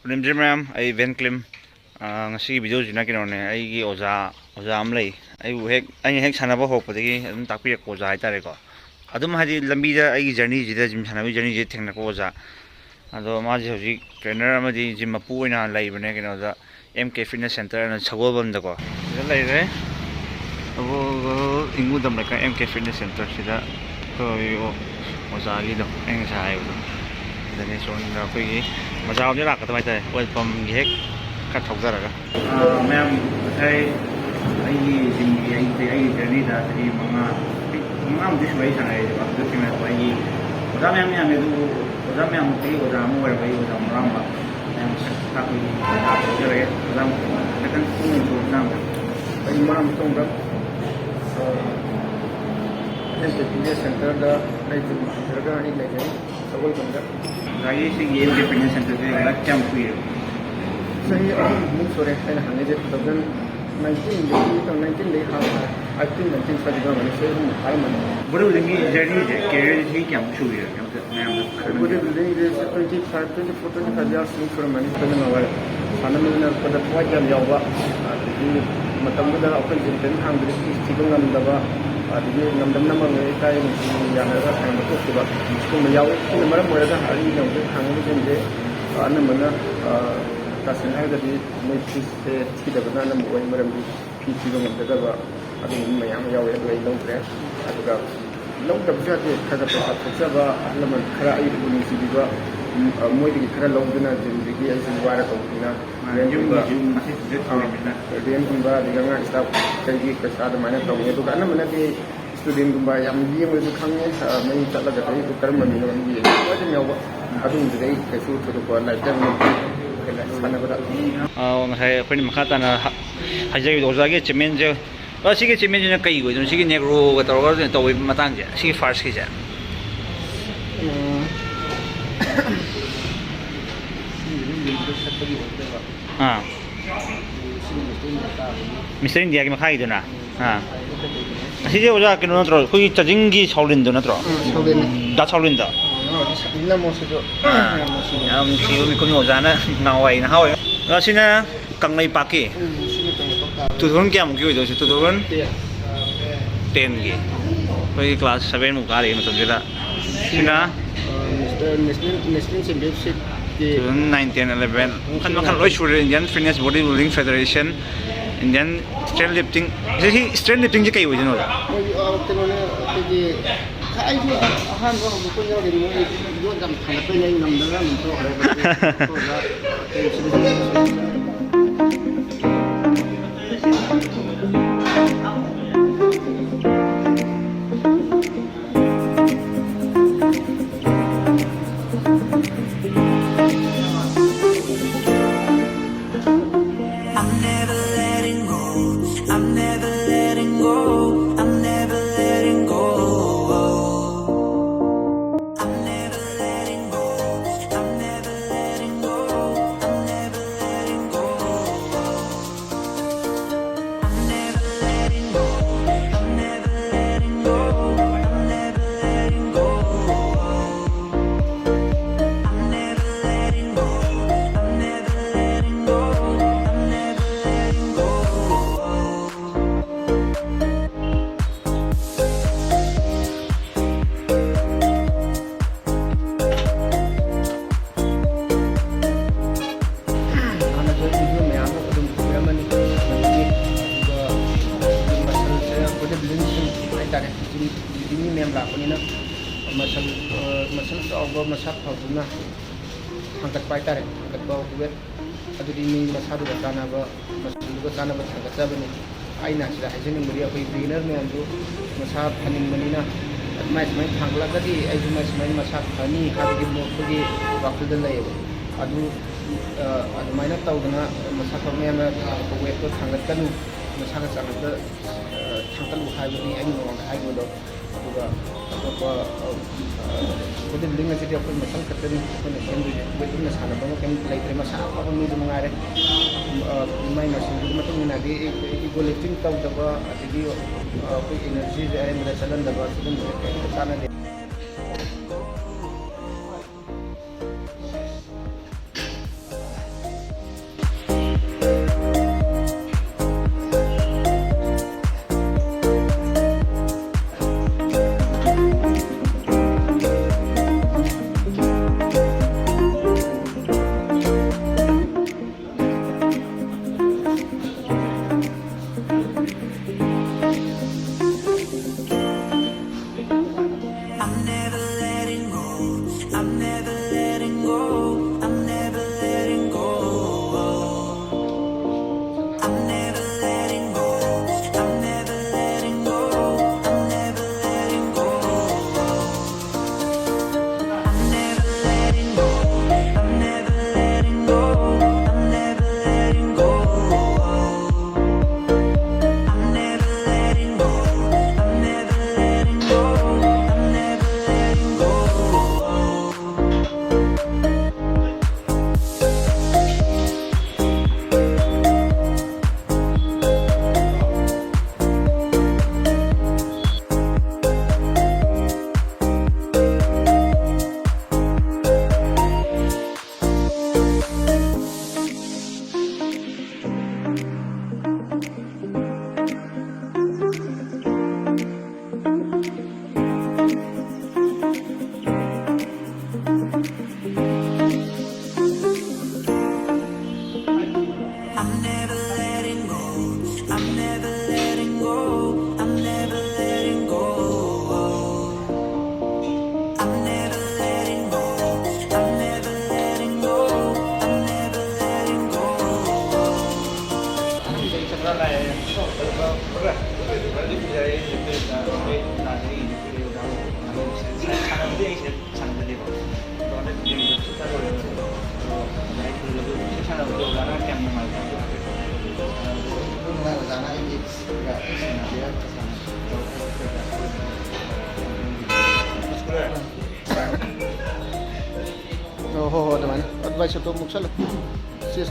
ꯅꯤꯝꯖꯤ ꯃꯌꯥꯝ ꯑꯩ van claim ꯉꯁꯤꯒꯤ ꯚꯤꯗꯤꯑꯣꯁꯤꯅ ꯀꯩꯅꯣꯅꯦ ꯑꯩꯒꯤ ꯑꯣꯖꯥ ꯑꯃ ꯂꯩ ꯑꯩꯕꯨ ꯑꯩꯅ ꯍꯦꯛ ꯁꯥꯟꯅꯕ ꯍꯧꯔꯛꯄꯗꯒꯤ ꯑꯗꯨꯝ ꯇꯥꯛꯄꯤꯔꯛꯄ ꯑꯣꯖꯥ ꯍꯥꯏꯇꯥꯔꯦꯀꯣ ꯑꯗꯨꯝ ꯍꯥꯏꯗꯤ ꯂꯝꯕꯤꯗ ꯑꯩꯒꯤ ꯖꯔꯅꯤꯁꯤꯗ ꯖꯤꯝ ꯁꯥꯟꯅꯕꯒꯤ ꯖꯔꯅꯤꯁꯤꯗ ꯊꯦꯡꯅꯔꯛꯄ ꯑꯣꯖꯥ ꯑꯗꯣ ꯃꯥꯁꯦ ꯍꯧꯖꯤꯛ ꯇ꯭ꯔꯦꯅꯔ ꯑꯃꯗꯤ ꯖꯤꯝ ꯃꯄꯨ ꯑꯣꯏꯅ ꯂꯩꯕꯅꯦ ꯀꯩꯅꯣꯗ MK ꯐꯤꯠꯅꯦꯁ ꯁꯦꯟꯇꯔꯅ ꯁꯒꯣꯜꯕꯟꯗꯀꯣ ꯁꯤꯗ ꯂꯩꯔꯦ ꯏꯪꯒꯨꯗꯝ ꯂꯩꯀꯥꯏ MK ꯐꯤꯠꯅꯦꯁ ꯁꯦꯟꯇꯔꯁꯤꯗ ꯑꯩꯈꯣꯏ ꯑꯣꯖꯥꯒꯤꯗꯣ ꯑꯩ ꯉꯁꯥꯏ ꯍꯥꯏꯕꯗꯣ ꯁꯤꯗꯅꯦ ꯁꯣꯝꯗ ꯑꯩꯈꯣꯏꯒꯤ ꯃꯆꯥ ꯑꯃꯗꯤ ꯂꯥꯛꯀꯗꯕ ꯍꯥꯏꯇꯥꯔꯦ ꯑꯣꯏꯜ ꯄꯝꯒꯤ ꯍꯦꯛ ꯈꯔ ꯊꯧꯖꯔꯒ ꯃꯌꯥꯝ ꯉꯁꯥꯏ ꯑꯩꯒꯤ ꯖꯤꯝꯒꯤ ꯑꯩꯒꯤ ꯖꯔꯅꯤꯗ ꯆꯍꯤ ꯃꯉꯥꯃꯨꯛꯇꯤ ꯁꯨꯔꯦ ꯑꯩ ꯁꯥꯟꯅꯔꯛꯏꯁꯦꯀꯣ ꯑꯗꯨ ꯊꯦꯡꯅꯔꯛꯄ ꯑꯩꯒꯤ ꯑꯣꯖꯥ ꯃꯌꯥꯝ ꯌꯥꯝꯃꯦ ꯑꯗꯨꯕꯨ ꯑꯣꯖꯥ ꯃꯌꯥꯝꯃꯨꯛꯇꯒꯤ ꯑꯣꯖꯥ ꯑꯃ ꯑꯣꯏꯔꯕ ꯑꯩ ꯑꯣꯖꯥ ꯃꯔꯥꯝꯕ ꯃꯌꯥꯝ ꯇꯥꯛꯄꯒꯤ ꯑꯣꯖꯥ ꯊꯧꯖꯔꯛꯑꯦ ꯑꯣꯖꯥ ꯅꯥꯀꯟ ꯄꯨꯡ ꯃꯆꯥꯝꯗ ꯑꯩ ꯃꯔꯝ ꯃꯇꯨꯡꯗ ꯐꯤꯠꯅꯦꯁ ꯁꯦꯟꯇꯔꯗ ꯂꯩꯖꯩ ꯍꯥꯡꯖꯔꯒ ꯑꯩ ꯂꯩꯖꯩ ꯁꯒꯣꯜꯕꯟꯗ ꯑꯣꯖꯥꯒꯤ ꯁꯤꯒꯤ MK ꯐꯤꯠꯅꯦꯁ ꯁꯦꯟꯇꯔꯁꯦ ꯀꯌꯥꯝ ꯀꯨꯏꯔꯦ ꯆꯍꯤ ꯑꯍꯨꯝꯃꯨꯛ ꯁꯨꯔꯦ ꯑꯩꯅ ꯍꯪꯉꯤꯁꯦ 2019ꯗꯒꯤ ꯍꯥꯡꯉꯦ 18-19 ꯁ꯭ꯋꯥꯏꯗ ꯉꯝꯃꯅꯤ ꯆꯍꯤ ꯑꯍꯨꯝꯃꯨꯛ ꯐꯥꯔꯝꯃꯅꯤ ꯕꯣꯗꯤ ꯕꯤꯜꯗꯤꯡꯒꯤ ꯖꯔꯅꯤꯁꯦ ꯀꯦꯔꯤꯌꯔꯁꯦ ꯆꯍꯤ ꯀꯌꯥꯃꯨꯛ ꯁꯨꯔꯦ ꯃꯌꯥꯝꯗ ꯕꯣꯗꯤ ꯕꯤꯜꯗꯤꯡꯁꯦ 24-25 ꯏꯌꯥꯔꯁꯃꯨꯛ ꯁꯨꯔꯝꯃꯅꯤ ꯑꯩꯈꯣꯏꯅ ꯅꯍꯥꯟꯋꯥꯏ ꯁꯥꯟꯅꯃꯤꯟꯅꯔꯛꯄꯗ ꯊꯋꯥꯏ ꯌꯥꯝ ꯌꯥꯎꯕ ꯑꯗꯒꯤ ꯃꯇꯝꯗꯨꯗ ꯑꯩꯈꯣꯏ ꯖꯤꯝ ꯇ꯭ꯔꯦꯅꯤꯡ ꯍꯥꯡꯕꯗ ꯐꯤꯁ ꯊꯤꯕ ꯉꯝꯗꯕ ꯑꯗꯒꯤ ꯉꯝꯗꯕꯅ ꯏꯀꯥꯏ ꯌꯥꯅꯔꯒ ꯁꯥꯟꯅꯕ ꯇꯣꯛꯈꯤꯕ ꯁꯤꯒꯨꯝꯕ ꯌꯥꯎꯏ ꯁꯤꯅ ꯃꯔꯝ ꯑꯣꯏꯔꯒ ꯑꯩꯅ ꯍꯧꯖꯤꯛ ꯍꯥꯡꯉꯤꯕꯁꯤꯡꯁꯦ ꯑꯅꯝꯕꯅ ꯇꯁꯦꯡꯅ ꯍꯥꯏꯔꯒꯗꯤ ꯃꯣꯏ ꯐꯤꯁꯁꯦ ꯊꯤꯗꯕꯅ ꯑꯅꯝꯕ ꯑꯣꯏ ꯃꯔꯝꯗꯤ ꯐꯤ ꯊꯤꯕ ꯉꯝꯖꯗꯕ ꯑꯗꯨꯒꯨꯝꯕ ꯃꯌꯥꯝ ꯑꯃ ꯌꯥꯎꯋꯦ ꯑꯗꯨ ꯑꯩ ꯂꯧꯗ꯭ꯔꯦ ꯑꯗꯨꯒ ꯂꯧꯗꯕꯁꯨ ꯌꯥꯗꯦ ꯈꯔ ꯄꯩꯁꯥ ꯊꯣꯛꯆꯕ ꯑꯍꯜ ꯂꯃꯟ ꯈꯔ ꯑꯩꯕꯨ ꯅꯨꯡꯁꯤꯕꯤꯕ ꯃꯣꯏꯗꯒꯤꯈꯔ ꯂꯧꯗꯨꯅ ꯖꯤꯝꯗꯒꯤ ꯑꯩꯁꯨ ꯋꯥꯔ ꯇꯧꯕꯅꯤꯅ ꯔꯦꯟꯒꯨꯝꯕ ꯑꯗꯒꯤ ꯑꯉꯥꯡ ꯏꯁꯇꯥꯐ ꯀꯩꯒꯤ ꯄꯩꯁꯥ ꯑꯗꯨꯃꯥꯏꯅ ꯇꯧꯋꯤ ꯑꯗꯨꯒ ꯑꯅꯝꯕꯅꯗꯤ ꯁ꯭ꯇꯨꯗꯦꯟꯒꯨꯝꯕ ꯌꯥꯝ ꯌꯦꯡꯕꯁꯨ ꯈꯪꯉꯦ ꯃꯌꯨꯝ ꯆꯠꯂꯒ ꯑꯩꯕꯨ ꯀꯔꯝꯕ ꯃꯤꯅꯣ ꯌꯦꯡꯉꯦ ꯑꯗꯨꯝ ꯌꯥꯎꯕ ꯑꯗꯨꯒꯨꯝꯕꯗꯨꯗꯤ ꯑꯩ ꯀꯩꯁꯨ ꯊꯣꯏꯗꯣꯛꯄ ꯂꯥꯏꯔꯤꯛ ꯁꯥꯟꯅꯕꯗ ꯉꯁꯥꯏ ꯑꯩꯈꯣꯏꯅ ꯃꯈꯥ ꯇꯥꯅ ꯍꯥꯏꯖꯈꯤꯕꯗꯣ ꯑꯣꯖꯥꯒꯤ ꯑꯦꯆꯤꯞꯃꯦꯟꯁꯦ ꯁꯤꯒꯤ ꯑꯦꯆꯤꯞꯃꯦꯟꯁꯤꯅ ꯀꯩ ꯑꯣꯏꯗꯣꯏꯅꯣ ꯁꯤꯒꯤ ꯅꯦꯒ꯭ꯔꯣꯒ ꯇꯧꯔꯒ ꯇꯧꯕꯒꯤ ꯃꯇꯥꯡꯁꯦ ꯁꯤꯒꯤ ꯐꯥꯔꯁꯀꯤꯁꯦ ꯃꯤꯁꯇꯔ ꯏꯟꯗꯤꯌꯥꯒꯤ ꯃꯈꯥꯒꯤꯗꯨꯅ ꯑꯁꯤꯁꯦ ꯑꯣꯖꯥ ꯀꯩꯅꯣ ꯅꯠꯇ꯭ꯔꯣ ꯑꯩꯈꯣꯏꯒꯤ ꯆꯥꯖꯤꯡꯒꯤ ꯁꯥꯎꯂꯤꯟꯗꯣ ꯅꯠꯇ꯭ꯔꯣ ꯗꯥ ꯁꯥꯎꯂꯤꯟꯗꯣ ꯌꯥꯝ ꯅꯨꯡꯁꯤꯕ ꯃꯤꯀꯨꯞꯅꯤ ꯑꯣꯖꯥꯅ ꯅꯍꯥꯟꯋꯥꯏ ꯅꯍꯥ ꯑꯣꯏ ꯁꯤꯅ ꯀꯪꯂꯩꯄꯥꯛꯀꯤ 2000 ꯀꯌꯥꯃꯨꯛꯀꯤ ꯑꯣꯏꯗꯣꯏꯁꯦ 2010ꯒꯤ ꯑꯩꯈꯣꯏꯒꯤ ꯀ꯭ꯂꯥꯁ 7ꯃꯨꯛ ꯀꯥꯔꯤ ꯃꯇꯝꯁꯤꯗ ꯁꯤꯅ ꯅꯦꯁꯅꯦꯜ ꯆꯦꯝꯄꯤꯌꯟꯁꯤꯞ 2009-10-11 ꯃꯈꯜ ꯂꯣꯏ ꯁꯨꯔꯦ Indian fitness body building federation Indian strain lifting ꯁꯤ ꯁ꯭ꯇ꯭ꯔꯦꯟ ꯂꯤꯐꯇꯤꯡꯁꯦ ꯀꯩ ꯑꯣꯏꯗꯣꯏꯅꯣ ꯑꯣꯖꯥ ꯀꯩꯅꯣꯅꯦ ꯑꯩꯈꯣꯏꯒꯤ ꯑꯩꯁꯨ ꯑꯍꯥꯟꯕ ꯍꯧꯗꯣꯛꯄ ꯌꯥꯎꯔꯤ ꯃꯣꯏ ꯌꯣꯠ ꯌꯥꯝ ꯊꯥꯡꯒꯠꯄꯩ ꯑꯩ ꯉꯝꯗꯅ ꯑꯗꯨꯝ ꯇꯣꯛꯈ꯭ꯔꯦ ꯂꯥꯛꯄꯅꯤꯅ ꯃꯁꯜ ꯆꯥꯎꯕ ꯃꯁꯥ ꯐꯕꯅ ꯊꯥꯡꯒꯠꯄ ꯍꯥꯏꯇꯥꯔꯦ ꯊꯥꯡꯒꯠꯄ ꯋꯦꯠ ꯑꯗꯨꯗꯤ ꯃꯤ ꯃꯁꯥꯗꯨꯒ ꯆꯥꯟꯅꯕ ꯃꯁꯜꯗꯨꯒ ꯆꯥꯟꯅꯕ ꯊꯥꯡꯒꯠꯆꯕꯅꯤ ꯑꯩꯅ ꯁꯤꯗ ꯍꯥꯏꯖꯅꯤꯡꯕꯗꯤ ꯑꯩꯈꯣꯏ ꯕꯤꯒꯤꯅꯔ ꯃꯌꯥꯝꯁꯨ ꯃꯁꯥ ꯐꯅꯤꯡꯕꯅꯤꯅ ꯑꯗꯨꯃꯥꯏꯅ ꯁꯨꯃꯥꯏꯅ ꯊꯥꯡꯒꯠꯂꯒꯗꯤ ꯑꯩꯁꯨ ꯁꯨꯃꯥꯏꯅ ꯃꯁꯥ ꯐꯅꯤ ꯍꯥꯏꯕꯒꯤ ꯃꯣꯠꯇꯨꯒꯤ ꯋꯥꯈꯜꯗ ꯂꯩꯌꯦꯕ ꯑꯗꯨ ꯑꯗꯨꯃꯥꯏꯅ ꯇꯧꯗꯅ ꯃꯁꯥ ꯐꯕ ꯃꯌꯥꯝꯅ ꯋꯦꯠꯇꯣ ꯊꯥꯡꯒꯠꯀꯅꯨ ꯃꯁꯥꯒ ꯆꯥꯟꯅꯕ ꯊꯥꯡꯒꯠꯂꯨ ꯍꯥꯏꯕꯅꯤ ꯑꯩꯅ ꯃꯃꯥꯡꯗ ꯍꯥꯏꯕꯗꯣ ꯑꯗꯨꯒ ꯑꯇꯣꯞꯄ ꯕꯣꯗꯤ ꯕꯤꯜꯗꯤꯡ ꯑꯁꯤꯗꯤ ꯑꯩꯈꯣꯏ ꯃꯁꯜ ꯈꯛꯇꯅꯤ ꯑꯩꯈꯣꯏꯅ ꯁꯦꯝꯗꯣꯏꯁꯦ ꯋꯦꯠꯅ ꯁꯥꯟꯅꯕ ꯑꯃ ꯀꯩꯝ ꯂꯩꯇ꯭ꯔꯦ ꯃꯁꯥ ꯑꯐꯕ ꯃꯤꯗꯨ ꯃꯉꯥꯏꯔꯦ ꯃꯥꯏ ꯃꯁꯤꯡꯗꯨꯒꯤ ꯃꯇꯨꯡ ꯏꯟꯅ ꯑꯗꯒꯤ ꯏꯒꯣ ꯂꯤꯐꯇꯤꯡ ꯇꯧꯗꯕ ꯑꯗꯒꯤ ꯑꯩꯈꯣꯏ ꯏꯅꯔꯖꯤꯁꯦ ꯑꯔꯦꯝꯕꯗ ꯆꯠꯍꯟꯗꯕ ꯁꯤꯒꯨꯝꯕꯁꯦ ꯀꯩꯝꯇ ꯀꯥꯟꯅꯗꯦ sana i-X, sinabi yan, kasama. Muscular. Oo, teman. Advice untuk Muksal. Sis